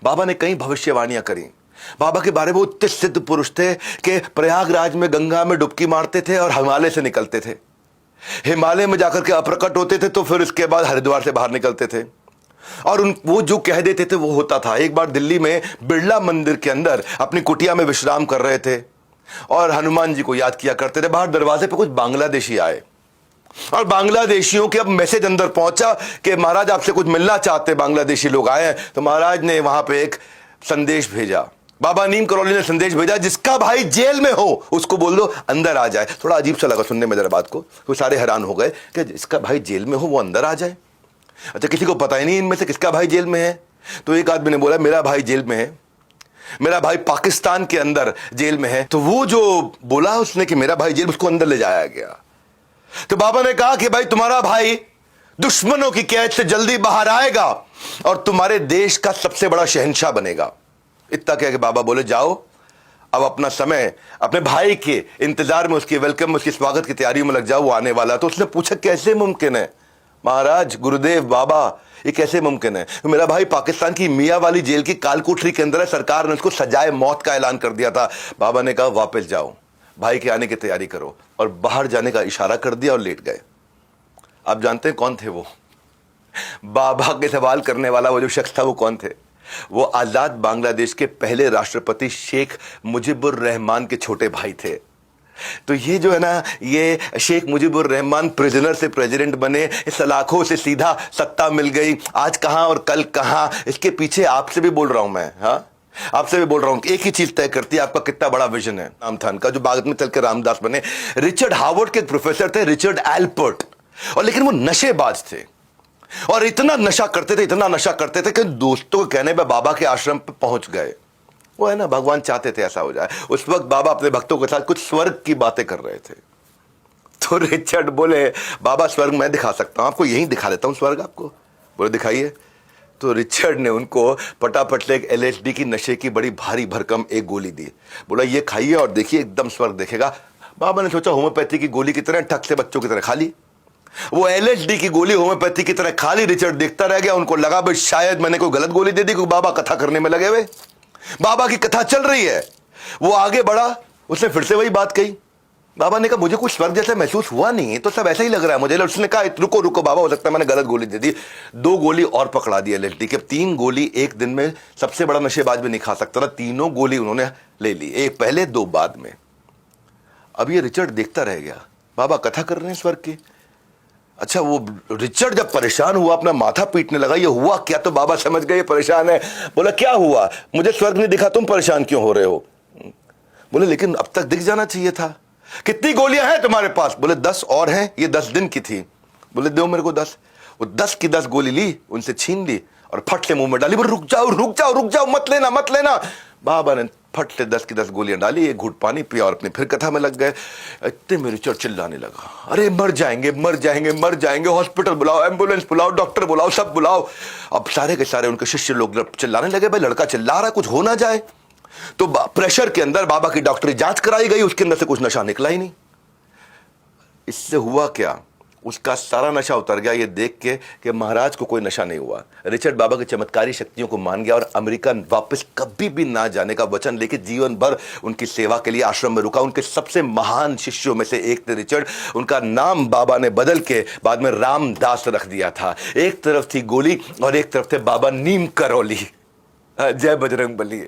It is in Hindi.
बाबा ने कई भविष्यवाणियां करी। बाबा के बारे में वो इतने सिद्ध पुरुष थे कि प्रयागराज में गंगा में डुबकी मारते थे और हिमालय से निकलते थे, हिमालय में जाकर के अप्रकट होते थे, तो फिर इसके बाद हरिद्वार से बाहर निकलते थे और वो जो कह देते थे वो होता था। एक बार दिल्ली में बिरला मंदिर के अंदर अपनी कुटिया में विश्राम कर रहे थे और हनुमान जी को याद किया करते थे। बाहर दरवाजे पे कुछ बांग्लादेशी आए और बांग्लादेशियों के अब मैसेज अंदर पहुंचा कि महाराज आपसे कुछ मिलना चाहते, बांग्लादेशी लोग आए हैं। तो महाराज ने वहां पे एक संदेश भेजा, बाबा नीम करौली ने संदेश भेजा, जिसका भाई जेल में हो उसको बोल दो अंदर आ जाए। थोड़ा अजीब सा लगा सुनने में जरा बात को, तो सारे हैरान हो गए कि जिसका भाई जेल में हो वो अंदर आ जाए। अच्छा, किसी को पता ही नहीं इनमें से किसका भाई जेल में है। तो एक आदमी ने बोला मेरा भाई जेल में है, मेरा भाई पाकिस्तान के अंदर जेल में है। तो वो जो बोला उसने कि मेरा भाई जेल, उसको अंदर ले जाया गया। तो बाबा ने कहा कि भाई तुम्हारा भाई दुश्मनों की कैद से जल्दी बाहर आएगा और तुम्हारे देश का सबसे बड़ा शहंशाह बनेगा। इतना कह के बाबा बोले जाओ अब अपना समय अपने भाई के इंतजार में, उसकी वेलकम, उसकी स्वागत की तैयारी में लग जाओ, वो आने वाला। तो उसने पूछा कैसे मुमकिन है महाराज, गुरुदेव, बाबा ये कैसे मुमकिन है? तो मेरा भाई पाकिस्तान की मियां वाली जेल की कालकोठरी के अंदर है, सरकार ने उसको सजाए मौत का ऐलान कर दिया था। बाबा ने कहा वापस जाओ, भाई के आने की तैयारी करो, और बाहर जाने का इशारा कर दिया और लेट गए। आप जानते हैं कौन थे वो? बाबा के सवाल करने वाला वो जो शख्स था वो कौन थे? वो आजाद बांग्लादेश के पहले राष्ट्रपति शेख मुजीबुर रहमान के छोटे भाई थे। तो ये जो है ना, ये शेख मुजीबुर रहमान प्रिजनर से प्रेसिडेंट बने, सलाखों से सीधा सत्ता मिल गई, आज कहां और कल कहां। इसके पीछे आपसे भी बोल रहा हूं मैं, हाँ आपसे भी बोल रहा हूं, एक ही चीज तय करती है आपका कितना बड़ा विजन है। नाम था उनका, जो बाद में चल के रामदास बने। रिचर्ड हार्वर्ड के एक प्रोफेसर थे, रिचर्ड एल्पर्ट, और लेकिन वो नशेबाज थे और इतना नशा करते थे, इतना नशा करते थे कि दोस्तों के कहने पर बाबा के आश्रम पर पहुंच गए। वो है ना, भगवान चाहते थे ऐसा हो जाए। उस वक्त बाबा अपने भक्तों के साथ कुछ स्वर्ग की बातें कर रहे थे। तो रिचर्ड बोले बाबा स्वर्ग मैं दिखा सकता हूं आपको, यहीं दिखा देता हूं स्वर्ग आपको। बोले दिखाइए। तो रिचर्ड ने उनको पटापट से एक LSD की नशे की बड़ी भारी भरकम एक गोली दी। बोला ये खाइए और देखिए एकदम स्वर्ग देखेगा। बाबा ने सोचा होम्योपैथी की गोली की तरह ठक से बच्चों की तरह खा ली। वो LSD की गोली होम्योपैथी की तरह खा ली। रिचर्ड देखता रह गया। उनको लगा भाई शायद मैंने कोई गलत गोली दे दी, क्योंकि बाबा कथा करने में लगे हुए, बाबा की कथा चल रही है। वो आगे बढ़ा, उसने फिर से वही बात कही। बाबा ने कहा मुझे कुछ स्वर्ग जैसा महसूस हुआ नहीं, तो सब ऐसा ही लग रहा है मुझे। उसने कहा रुको रुको बाबा, हो सकता है मैंने गलत गोली दे दी। 2 गोली और पकड़ा दी LSD के। 3 गोली एक दिन में सबसे बड़ा नशेबाज भी नहीं खा सकता था। तीनों गोली उन्होंने ले ली, एक पहले 2 बाद में। अब ये रिचर्ड देखता रह गया, बाबा कथा कर रहे हैं स्वर्ग की। अच्छा, वो रिचर्ड जब परेशान हुआ, अपना माथा पीटने लगा, ये हुआ क्या? तो बाबा समझ गए परेशान है। बोला क्या हुआ? मुझे स्वर्ग नहीं दिखा, तुम परेशान क्यों हो रहे हो? बोले लेकिन अब तक दिख जाना चाहिए था। कितनी गोलियां हैं तुम्हारे पास? बोले 10 और हैं, ये 10 दिन की थी। बोले दो मेरे को 10। वो 10 की 10 गोली ली, उनसे छीन ली और फट से मुंह में डाली। बोले रुक जाओ रुक जाओ रुक जाओ, मत लेना मत लेना। बाबा ने फट से 10 की 10 गोलियां डाली, एक घूंट पानी पिया और अपनी फिर कथा में लग गए। इतने में रिचर्ड चिल्लाने लगा, अरे मर जाएंगे मर जाएंगे मर जाएंगे, हॉस्पिटल बुलाओ, एम्बुलेंस बुलाओ, डॉक्टर बुलाओ, सब बुलाओ। अब सारे के सारे उनके शिष्य लोग चिल्लाने लगे, भाई लड़का चिल्ला रहा है, कुछ हो ना जाए। तो प्रेशर के अंदर बाबा की डॉक्टरी जांच कराई गई, उसके अंदर से कुछ नशा निकला ही नहीं। इससे हुआ क्या? उसका सारा नशा उतर गया ये देख के कि महाराज को कोई नशा नहीं हुआ। रिचर्ड बाबा की चमत्कारी शक्तियों को मान गया और अमेरिका वापस कभी भी ना जाने का वचन लेके जीवन भर उनकी सेवा के लिए आश्रम में रुका। उनके सबसे महान शिष्यों में से एक थे रिचर्ड। उनका नाम बाबा ने बदल के बाद में रामदास रख दिया था। एक तरफ थी गोली और एक तरफ थे बाबा नीम करौली। जय बजरंग बली।